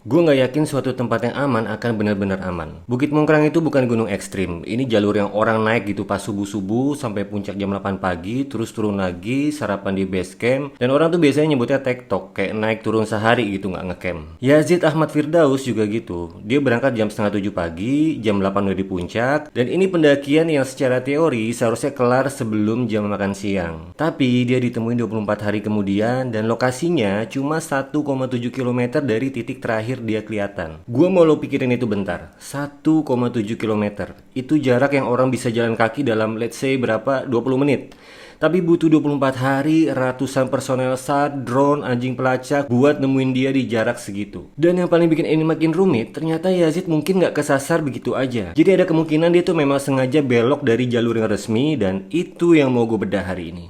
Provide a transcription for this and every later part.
Gue nggak yakin suatu tempat yang aman akan benar-benar aman. Bukit Mungkrang itu bukan gunung ekstrim. Ini jalur yang orang naik gitu pas subuh-subuh sampai puncak jam 8 pagi, terus turun lagi, sarapan di base camp. Dan orang tuh biasanya nyebutnya tektok, kayak naik turun sehari gitu nggak ngecamp. Yazid Ahmad Firdaus juga gitu. Dia berangkat jam setengah 7 pagi, jam 8 udah di puncak. Dan ini pendakian yang secara teori seharusnya kelar sebelum jam makan siang. Tapi dia ditemuin 24 hari kemudian dan lokasinya cuma 1,7 km dari titik terakhir dia kelihatan. Gua mau lo pikirin itu bentar. 1,7 km. Itu jarak yang orang bisa jalan kaki dalam let's say berapa? 20 menit. Tapi butuh 24 hari, ratusan personel SAR, drone, anjing pelacak buat nemuin dia di jarak segitu. Dan yang paling bikin ini makin rumit, ternyata Yazid mungkin nggak kesasar begitu aja. Jadi ada kemungkinan dia tuh memang sengaja belok dari jalur yang resmi, dan itu yang mau gue bedah hari ini.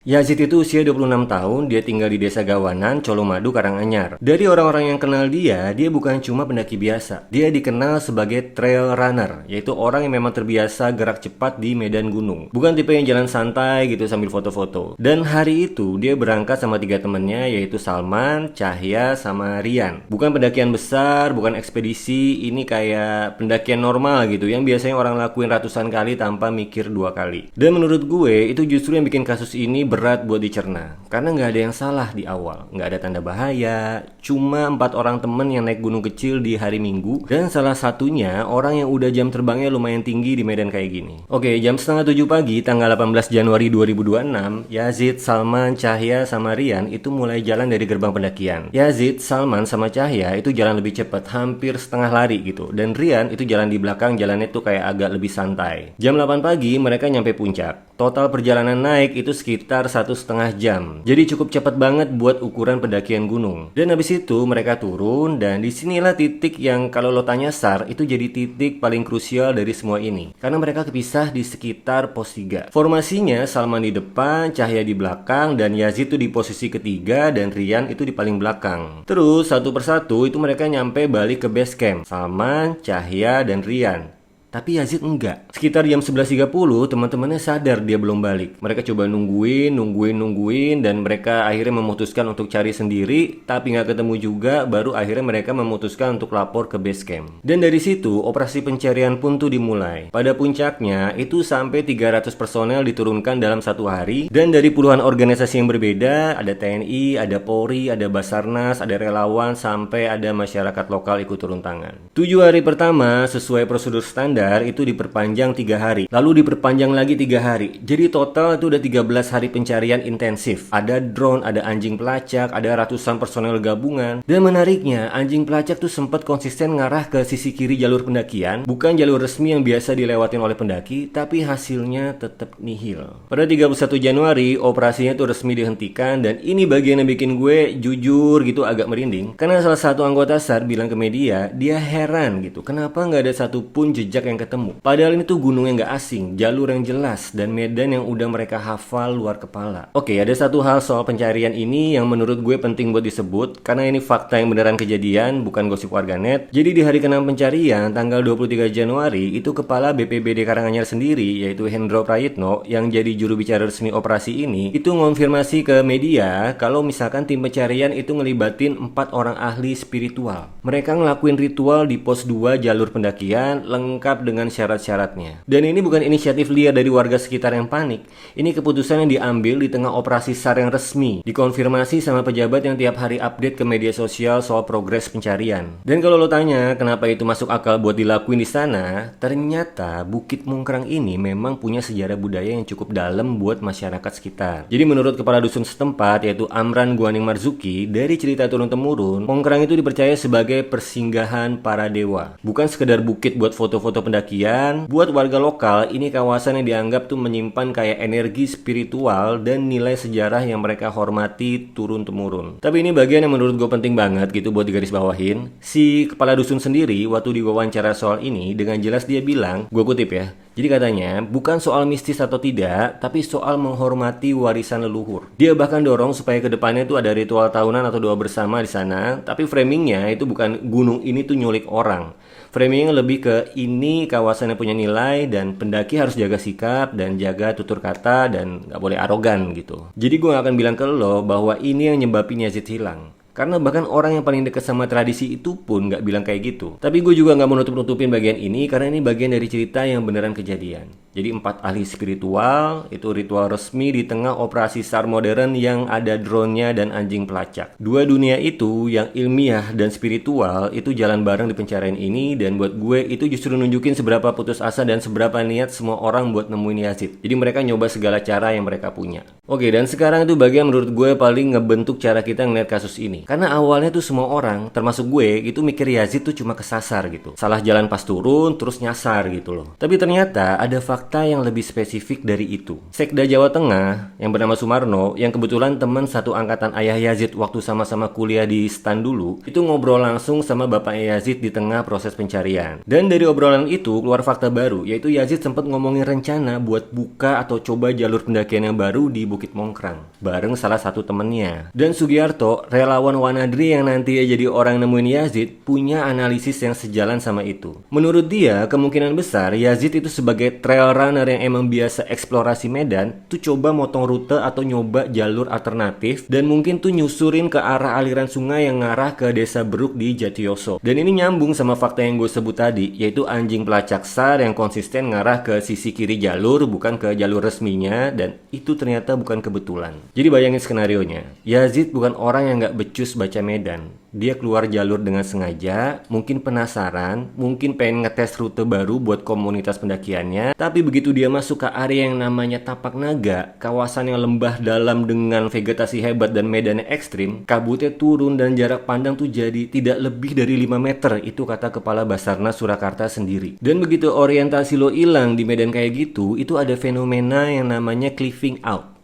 Yazid itu usia 26 tahun, dia tinggal di desa Gawanan, Colomadu, Karanganyar. Dari orang-orang yang kenal dia bukan cuma pendaki biasa. Dia dikenal sebagai trail runner, yaitu orang yang memang terbiasa gerak cepat di medan gunung. Bukan tipe yang jalan santai gitu sambil foto-foto. Dan hari itu dia berangkat sama 3 temennya, yaitu Salman, Cahya, sama Rian. Bukan pendakian besar, bukan ekspedisi, ini kayak pendakian normal gitu, yang biasanya orang lakuin ratusan kali tanpa mikir 2 kali. Dan menurut gue, itu justru yang bikin kasus ini berat buat dicerna, karena nggak ada yang salah di awal, nggak ada tanda bahaya, cuma 4 orang temen yang naik gunung kecil di hari Minggu, dan salah satunya orang yang udah jam terbangnya lumayan tinggi di medan kayak gini. Oke, jam setengah 7 pagi, tanggal 18 Januari 2026, Yazid, Salman, Cahya, sama Rian itu mulai jalan dari gerbang pendakian. Yazid, Salman, sama Cahya itu jalan lebih cepat, hampir setengah lari gitu, dan Rian itu jalan di belakang, jalannya tuh kayak agak lebih santai. Jam 8 pagi mereka nyampe puncak. Total perjalanan naik itu sekitar 1,5 jam. Jadi cukup cepat banget buat ukuran pendakian gunung. Dan habis itu mereka turun, dan disinilah titik yang kalau lo tanya SAR itu jadi titik paling krusial dari semua ini. Karena mereka kepisah di sekitar pos 3. Formasinya Salman di depan, Cahya di belakang, dan Yazid itu di posisi ketiga, dan Rian itu di paling belakang. Terus satu persatu itu mereka nyampe balik ke base camp. Salman, Cahya, dan Rian. Tapi Yazid enggak. Sekitar jam 11.30 teman-temannya sadar dia belum balik. Mereka coba nungguin, dan mereka akhirnya memutuskan untuk cari sendiri, tapi nggak ketemu juga, baru akhirnya mereka memutuskan untuk lapor ke base camp. Dan dari situ operasi pencarian pun tuh dimulai. Pada puncaknya itu sampai 300 personel diturunkan dalam satu hari, dan dari puluhan organisasi yang berbeda, ada TNI, ada Polri, ada Basarnas, ada relawan, sampai ada masyarakat lokal ikut turun tangan. 7 hari pertama sesuai prosedur standar itu diperpanjang 3 hari, lalu diperpanjang lagi 3 hari. Jadi total itu udah 13 hari pencarian intensif. Ada drone, ada anjing pelacak, ada ratusan personel gabungan. Dan menariknya, anjing pelacak tuh sempat konsisten ngarah ke sisi kiri jalur pendakian, bukan jalur resmi yang biasa dilewatin oleh pendaki, tapi hasilnya tetap nihil. Pada 31 Januari, operasinya tuh resmi dihentikan, dan ini bagian yang bikin gue jujur gitu agak merinding, karena salah satu anggota SAR bilang ke media, dia heran gitu, kenapa nggak ada satupun jejak yang ketemu. Padahal ini tuh gunung yang gak asing, jalur yang jelas, dan medan yang udah mereka hafal luar kepala. Oke, ada satu hal soal pencarian ini yang menurut gue penting buat disebut, karena ini fakta yang beneran kejadian, bukan gosip warganet. Jadi di hari ke-6 pencarian, tanggal 23 Januari, itu kepala BPBD Karanganyar sendiri, yaitu Hendro Prayitno, yang jadi juru bicara resmi operasi ini, itu ngonfirmasi ke media kalau misalkan tim pencarian itu ngelibatin 4 orang ahli spiritual. Mereka ngelakuin ritual di pos 2 jalur pendakian, lengkap dengan syarat-syaratnya. Dan ini bukan inisiatif liar dari warga sekitar yang panik. Ini keputusan yang diambil di tengah operasi SAR yang resmi, dikonfirmasi sama pejabat yang tiap hari update ke media sosial soal progres pencarian. Dan kalau lo tanya kenapa itu masuk akal buat dilakuin di sana, ternyata Bukit Mungkrang ini memang punya sejarah budaya yang cukup dalam buat masyarakat sekitar. Jadi menurut kepala dusun setempat, yaitu Amran Guaning Marzuki, dari cerita turun-temurun, Mungkrang itu dipercaya sebagai persinggahan para dewa. Bukan sekedar bukit buat foto-foto pendakian, buat warga lokal, ini kawasan yang dianggap tuh menyimpan kayak energi spiritual dan nilai sejarah yang mereka hormati turun-temurun. Tapi ini bagian yang menurut gue penting banget gitu buat digarisbawahin. Si kepala dusun sendiri waktu diwawancara soal ini, dengan jelas dia bilang, gue kutip ya, jadi katanya, bukan soal mistis atau tidak, tapi soal menghormati warisan leluhur. Dia bahkan dorong supaya kedepannya tuh ada ritual tahunan atau doa bersama di sana, tapi framingnya itu bukan gunung ini tuh nyulik orang. Framingnya lebih ke ini kawasan yang punya nilai, dan pendaki harus jaga sikap dan jaga tutur kata dan gak boleh arogan gitu. Jadi gue gak akan bilang ke lo bahwa ini yang nyebabin Yazid hilang. Karena bahkan orang yang paling dekat sama tradisi itu pun nggak bilang kayak gitu. Tapi gue juga nggak mau nutup-nutupin bagian ini karena ini bagian dari cerita yang beneran kejadian. Jadi 4 ahli spiritual, itu ritual resmi di tengah operasi SAR modern yang ada drone-nya dan anjing pelacak. Dua dunia itu yang ilmiah dan spiritual itu jalan bareng di pencarian ini, dan buat gue itu justru nunjukin seberapa putus asa dan seberapa niat semua orang buat nemuin Yazid. Jadi mereka nyoba segala cara yang mereka punya. Oke, dan sekarang itu bagian menurut gue paling ngebentuk cara kita ngeliat kasus ini. Karena awalnya tuh semua orang, termasuk gue, itu mikir Yazid tuh cuma kesasar gitu. Salah jalan pas turun, terus nyasar gitu loh. Tapi ternyata ada fakta yang lebih spesifik dari itu. Sekda Jawa Tengah, yang bernama Sumarno, yang kebetulan teman satu angkatan ayah Yazid waktu sama-sama kuliah di STAN dulu, itu ngobrol langsung sama bapaknya Yazid di tengah proses pencarian. Dan dari obrolan itu keluar fakta baru, yaitu Yazid sempat ngomongin rencana buat buka atau coba jalur pendakian yang baru di Bukit Mongkrang, bareng salah satu temennya. Dan Sugiarto, relawan Wanadri yang nanti jadi orang nemuin Yazid, punya analisis yang sejalan sama itu. Menurut dia, kemungkinan besar Yazid itu sebagai trail runner yang emang biasa eksplorasi medan, tuh coba motong rute atau nyoba jalur alternatif, dan mungkin tuh nyusurin ke arah aliran sungai yang ngarah ke desa Beruk di Jatiyoso. Dan ini nyambung sama fakta yang gue sebut tadi, yaitu anjing pelacak SAR yang konsisten ngarah ke sisi kiri jalur, bukan ke jalur resminya, dan itu ternyata bukan kebetulan. Jadi bayangin skenarionya, Yazid bukan orang yang gak becus baca medan. Dia keluar jalur dengan sengaja, mungkin penasaran, mungkin pengen ngetes rute baru buat komunitas pendakiannya. Tapi begitu dia masuk ke area yang namanya Tapak Naga, kawasan yang lembah dalam dengan vegetasi hebat dan medannya ekstrim, kabutnya turun dan jarak pandang tuh jadi tidak lebih dari 5 meter, itu kata Kepala Basarnas Surakarta sendiri. Dan begitu orientasi lo hilang di medan kayak gitu, itu ada fenomena yang namanya cliffing out.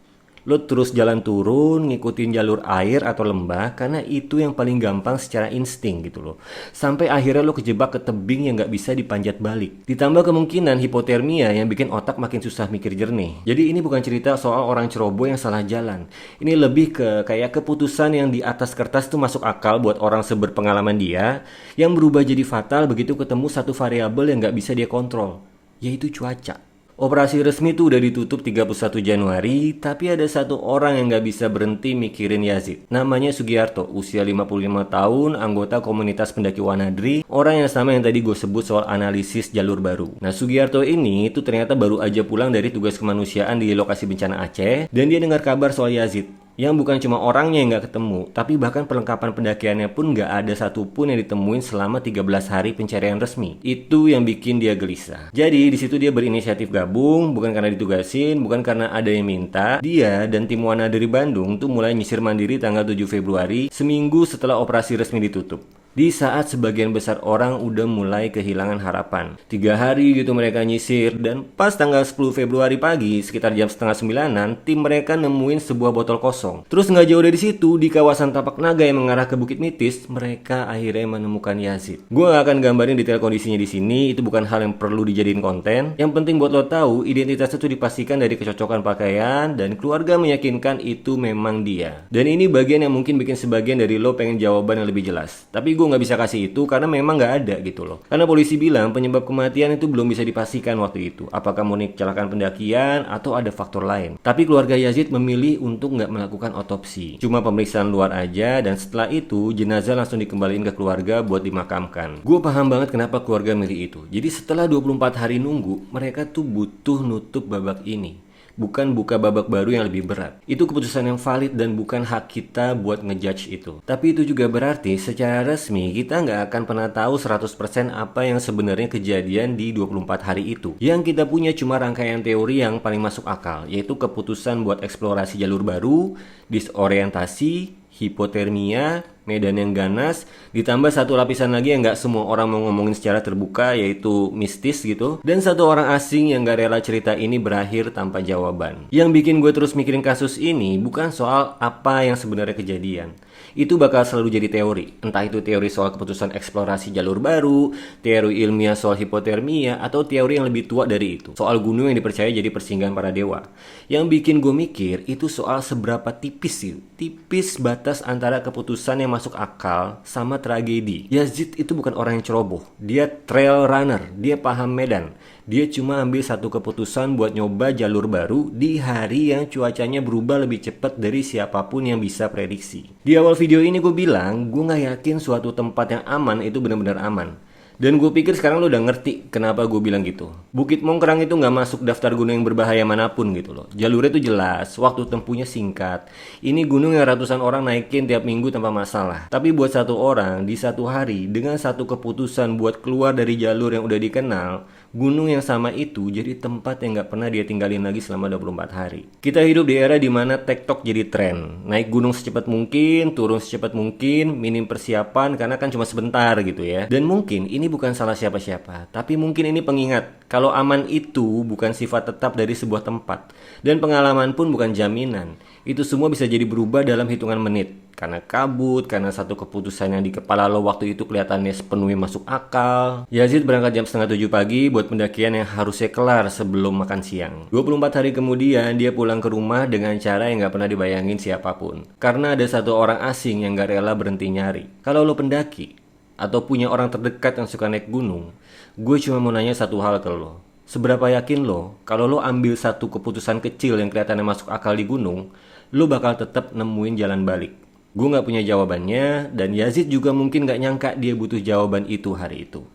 Lo terus jalan turun, ngikutin jalur air atau lembah, karena itu yang paling gampang secara insting gitu loh. Sampai akhirnya lo kejebak ke tebing yang gak bisa dipanjat balik. Ditambah kemungkinan hipotermia yang bikin otak makin susah mikir jernih. Jadi ini bukan cerita soal orang ceroboh yang salah jalan. Ini lebih ke kayak keputusan yang di atas kertas tuh masuk akal buat orang seberpengalaman dia, yang berubah jadi fatal begitu ketemu satu variabel yang gak bisa dia kontrol, yaitu cuaca. Operasi resmi tuh udah ditutup 31 Januari, tapi ada satu orang yang gak bisa berhenti mikirin Yazid. Namanya Sugiarto, usia 55 tahun, anggota komunitas pendaki Wanadri, orang yang sama yang tadi gue sebut soal analisis jalur baru. Nah, Sugiarto ini tuh ternyata baru aja pulang dari tugas kemanusiaan di lokasi bencana Aceh, dan dia dengar kabar soal Yazid. Yang bukan cuma orangnya yang gak ketemu, tapi bahkan perlengkapan pendakiannya pun gak ada satupun yang ditemuin selama 13 hari pencarian resmi. Itu yang bikin dia gelisah. Jadi disitu dia berinisiatif gabung, bukan karena ditugasin, bukan karena ada yang minta. Dia dan tim Wana dari Bandung tuh mulai nyisir mandiri tanggal 7 Februari, seminggu setelah operasi resmi ditutup. Di saat sebagian besar orang udah mulai kehilangan harapan. 3 hari gitu mereka nyisir, dan pas tanggal 10 Februari pagi, sekitar jam setengah 9-an, tim mereka nemuin sebuah botol kosong. Terus nggak jauh dari situ, di kawasan Tapak Naga yang mengarah ke Bukit Mitis, mereka akhirnya menemukan Yazid. Gue gak akan gambarin detail kondisinya di sini, itu bukan hal yang perlu dijadiin konten. Yang penting buat lo tahu, identitasnya tuh dipastikan dari kecocokan pakaian, dan keluarga meyakinkan itu memang dia. Dan ini bagian yang mungkin bikin sebagian dari lo pengen jawaban yang lebih jelas. Tapi gue nggak bisa kasih itu karena memang nggak ada gitu loh. Karena polisi bilang penyebab kematian itu belum bisa dipastikan waktu itu. Apakah murni kecelakaan pendakian atau ada faktor lain. Tapi keluarga Yazid memilih untuk nggak melakukan otopsi. Cuma pemeriksaan luar aja, dan setelah itu jenazah langsung dikembaliin ke keluarga buat dimakamkan. Gue paham banget kenapa keluarga milih itu. Jadi setelah 24 hari nunggu, mereka tuh butuh nutup babak ini. Bukan buka babak baru yang lebih berat. Itu keputusan yang valid dan bukan hak kita buat ngejudge itu. Tapi itu juga berarti secara resmi kita nggak akan pernah tahu 100% apa yang sebenarnya kejadian di 24 hari itu. Yang kita punya cuma rangkaian teori yang paling masuk akal, yaitu keputusan buat eksplorasi jalur baru, disorientasi, hipotermia, medan yang ganas, ditambah satu lapisan lagi yang gak semua orang mau ngomongin secara terbuka, yaitu mistis gitu, dan satu orang asing yang gak rela cerita ini berakhir tanpa jawaban. Yang bikin gue terus mikirin kasus ini bukan soal apa yang sebenarnya kejadian. Itu bakal selalu jadi teori. Entah itu teori soal keputusan eksplorasi jalur baru, teori ilmiah soal hipotermia, atau teori yang lebih tua dari itu, soal gunung yang dipercaya jadi persinggahan para dewa. Yang bikin gue mikir itu soal seberapa tipis sih, tipis batas antara keputusan yang masuk akal sama tragedi. Yazid itu bukan orang yang ceroboh. Dia trail runner, dia paham medan. Dia cuma ambil satu keputusan buat nyoba jalur baru di hari yang cuacanya berubah lebih cepat dari siapapun yang bisa prediksi. Di awal video ini gue bilang, gue gak yakin suatu tempat yang aman itu benar-benar aman. Dan gue pikir sekarang lo udah ngerti kenapa gue bilang gitu. Bukit Mongkrang itu gak masuk daftar gunung yang berbahaya manapun gitu loh. Jalurnya tuh jelas, waktu tempuhnya singkat. Ini gunung yang ratusan orang naikin tiap minggu tanpa masalah. Tapi buat satu orang di satu hari dengan satu keputusan buat keluar dari jalur yang udah dikenal, gunung yang sama itu jadi tempat yang gak pernah dia tinggalin lagi selama 24 hari. Kita hidup di era dimana TikTok jadi tren. Naik gunung secepat mungkin, turun secepat mungkin, minim persiapan karena kan cuma sebentar gitu ya. Dan mungkin ini bukan salah siapa-siapa, tapi mungkin ini pengingat kalau aman itu bukan sifat tetap dari sebuah tempat. Dan pengalaman pun bukan jaminan. Itu semua bisa jadi berubah dalam hitungan menit. Karena kabut, karena satu keputusan yang di kepala lo waktu itu kelihatannya sepenuhnya masuk akal. Yazid berangkat jam 6:30 pagi buat pendakian yang harusnya kelar sebelum makan siang. 24 hari kemudian dia pulang ke rumah dengan cara yang gak pernah dibayangin siapapun. Karena ada satu orang asing yang gak rela berhenti nyari. Kalau lo pendaki atau punya orang terdekat yang suka naik gunung, gue cuma mau nanya satu hal ke lo. Seberapa yakin lo kalau lo ambil satu keputusan kecil yang kelihatannya masuk akal di gunung, lo bakal tetap nemuin jalan balik? Gue gak punya jawabannya, dan Yazid juga mungkin gak nyangka dia butuh jawaban itu hari itu.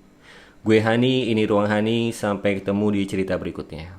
Gue Hani, ini Ruang Hani, sampai ketemu di cerita berikutnya.